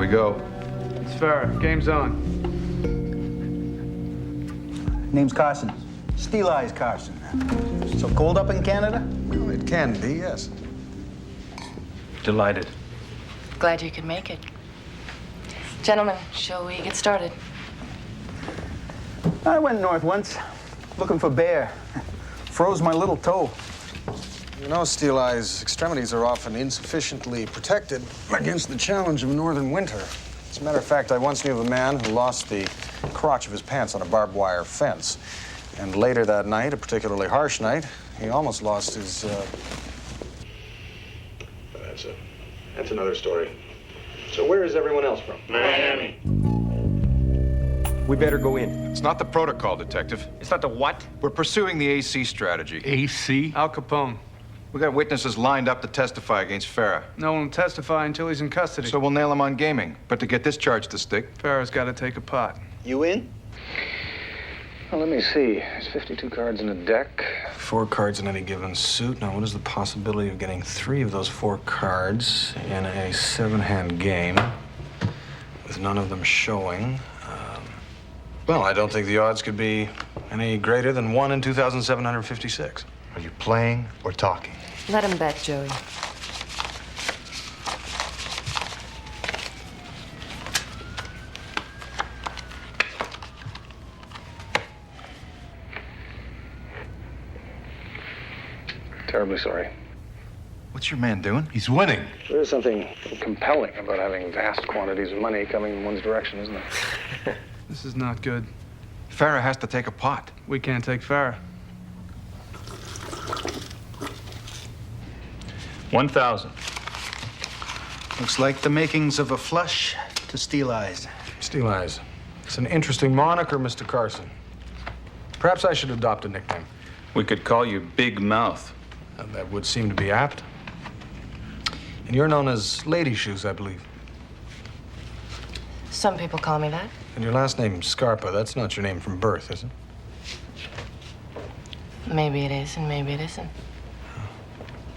go. It's fair. Game's on. Name's Carson. Steel Eyes Carson. So cold up in Canada? Well, it can be, yes. Delighted. Glad you could make it. Gentlemen, shall we get started? I went north once, looking for bear. Froze my little toe. You know, Steel Eyes, extremities are often insufficiently protected against the challenge of northern winter. As a matter of fact, I once knew of a man who lost the crotch of his pants on a barbed wire fence. And later that night, a particularly harsh night, he almost lost his, That's another story. So where is everyone else from? Miami. We better go in. It's not the protocol, Detective. It's not the what? We're pursuing the AC strategy. AC? Al Capone. We got witnesses lined up to testify against Farah. No one will testify until he's in custody. So we'll nail him on gaming. But to get this charge to stick, Farah's got to take a pot. You in? Well, let me see. There's 52 cards in a deck. 4 cards in any given suit. Now, what is the possibility of getting 3 of those 4 cards in a 7-hand game with none of them showing? Well, I don't think the odds could be any greater than 1 in 2,756. are you playing or talking? Let him bet, Joey. Terribly sorry. What's your man doing? He's winning. There is something compelling about having vast quantities of money coming in one's direction, isn't there? This is not good. Farah has to take a pot. We can't take Farah. 1,000. Looks like the makings of a flush to Steel Eyes. Steel Eyes. It's an interesting moniker, Mr. Carson. Perhaps I should adopt a nickname. We could call you Big Mouth. That would seem to be apt. And you're known as Lady Shoes, I believe. Some people call me that. And your last name, Scarpa, that's not your name from birth, is it? Maybe it is, and maybe it isn't.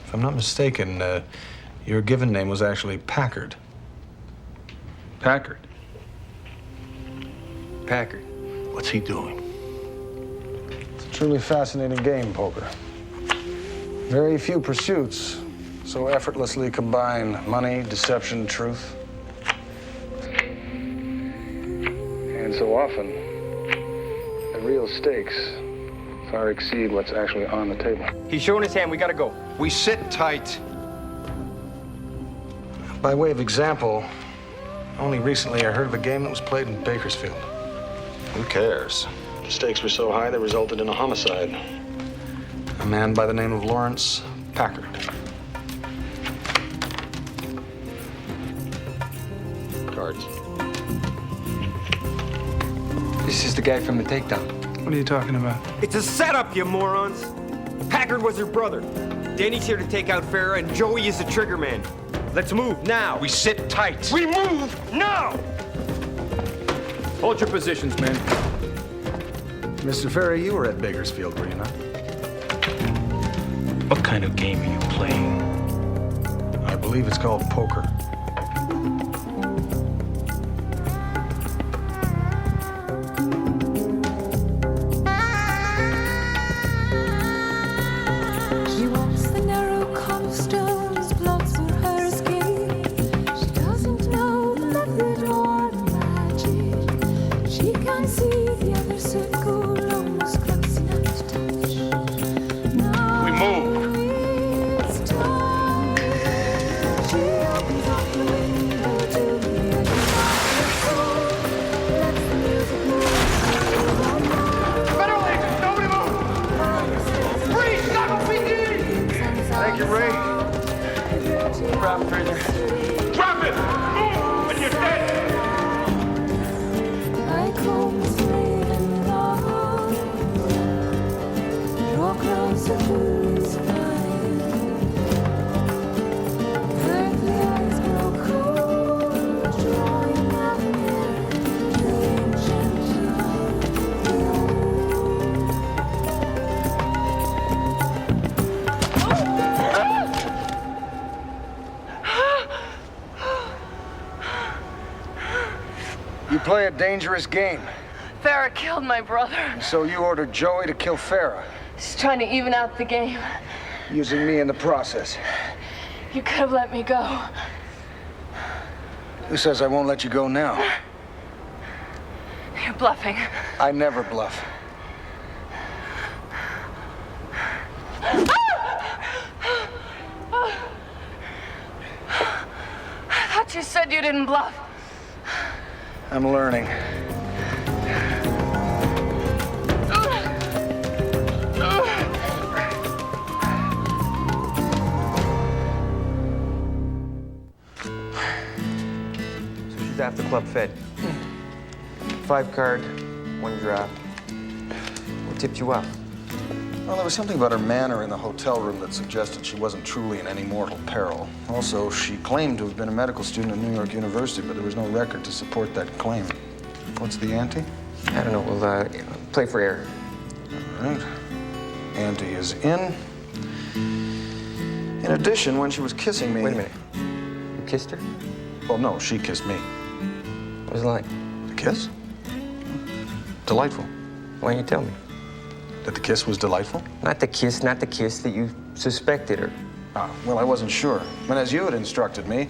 If I'm not mistaken, your given name was actually Packard. Packard. Packard. What's he doing? It's a truly fascinating game, poker. Very few pursuits so effortlessly combine money, deception, truth. And so often, the real stakes far exceed what's actually on the table. He's showing his hand. We gotta go. We sit tight. By way of example, only recently I heard of a game that was played in Bakersfield. Who cares? The stakes were so high they resulted in a homicide. A man by the name of Lawrence Packard. Cards. This is the guy from the takedown. What are you talking about? It's a setup, you morons! Packard was her brother. Danny's here to take out Farah, and Joey is the trigger man. Let's move now. We sit tight. We move now! Hold your positions, men. Mr. Ferry, you were at Bakersfield, were you not? What kind of game are you playing? I believe it's called poker. She walks the narrow cobblestones, blocks for her escape. She doesn't know the method or the magic. She can see the other circle, almost close enough to touch. Now We move. it's time. She opens up the window to the edge of the soul. Lets the music move. Thank you, Ray. Drop, prisoner. Drop it! Move! And you're dead! Like home's raven love, draw closer to his fire. Earthly eyes grow cold, drawing out near the ancient love. play a dangerous game. Farrah killed my brother. So you ordered Joey to kill Farrah, He's trying to even out the game. using me in the process. You could have let me go. Who says I won't let you go now? You're bluffing. I never bluff. I thought you said you didn't bluff. I'm learning. So she's after Club Fed. 5 card, 1 drop. What tipped you off? Well, there was something about her manner in the hotel room that suggested she wasn't truly in any mortal peril. Also, she claimed to have been a medical student at New York University, but there was no record to support that claim. What's the ante? I don't know. We'll play for air. All right. Ante is in. In addition, when she was kissing me... Wait a minute. You kissed her? Well, no, she kissed me. What was it like? The kiss? Delightful. Why didn't you tell me? That the kiss was delightful? Not the kiss that you suspected her. Ah, well, I wasn't sure. And as you had instructed me,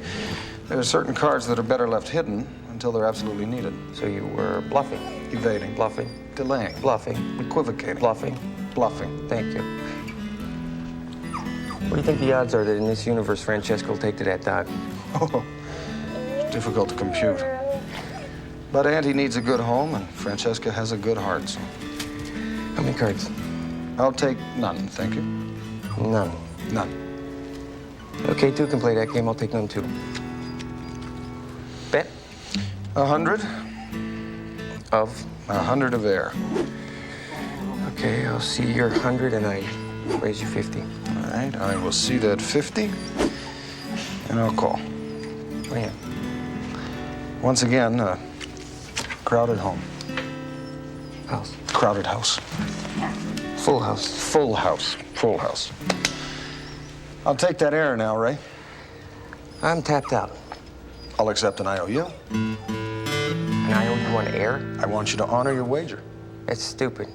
there are certain cards that are better left hidden until they're absolutely needed. So you were bluffing. Evading. Bluffing. Delaying. Bluffing. Equivocating. Bluffing. Bluffing. Thank you. What do you think the odds are that in this universe Francesca will take to that dog? Oh, difficult to compute. But Auntie needs a good home, and Francesca has a good heart, so... How many cards? I'll take none, thank you. None. None. Okay, 2 can play that game. I'll take none, too. Bet? 100. Of? 100 of air. Okay, I'll see your 100 and I raise you 50. All right, I will see that 50, and I'll call. Oh, yeah. Once again, crowded home. House. Crowded house. Full house. Full house. Full house. I'll take that air now, Ray. I'm tapped out. I'll accept an IOU. And I owe you on air? I want you to honor your wager. That's stupid.